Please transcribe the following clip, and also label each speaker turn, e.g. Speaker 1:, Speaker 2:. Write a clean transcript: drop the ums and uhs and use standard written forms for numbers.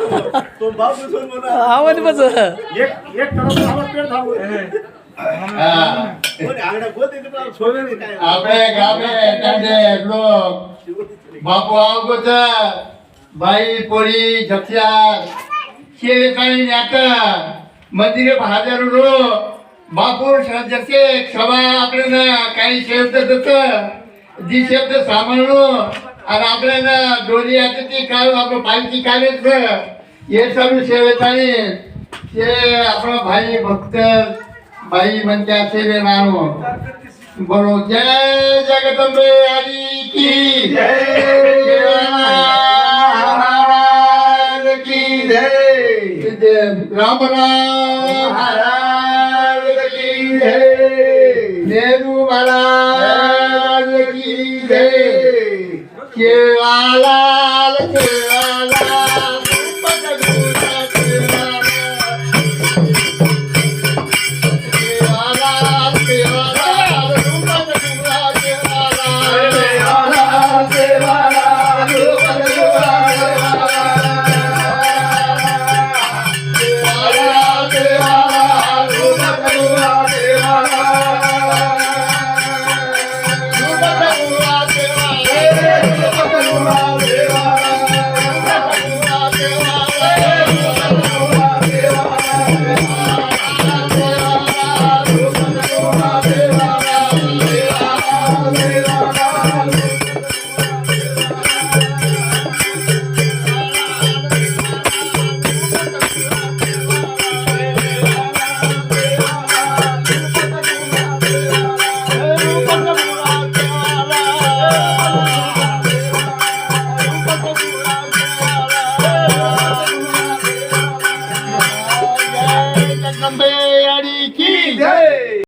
Speaker 1: तो भाव बसून म्हणा
Speaker 2: आवाज बस
Speaker 1: एक कडक आवाज पेट धाव कोण आगडा कोण येते पण सोने नाही काय
Speaker 3: आपले गावे त्यांचे लोक बापू आवगोच बाई पोळी झपशार शेळे काही नाका मंदिरे हजारो लोक बापूर जसे सभा आपल्याला काही शब्द देत जी शब्द सांभाळलो आणि आपल्याला डोली येते ती काय आपलं पाहिजे काढायचं हे सर्व सेवेत आहे ते आपला भाई भक्त बाई म्हणत्या सेवे नानो बोलो जय जगदंबे हरी की जय महाराज की जय राम राम महाराज की जय नेहरू महाराज की जय केवालाल केवालाल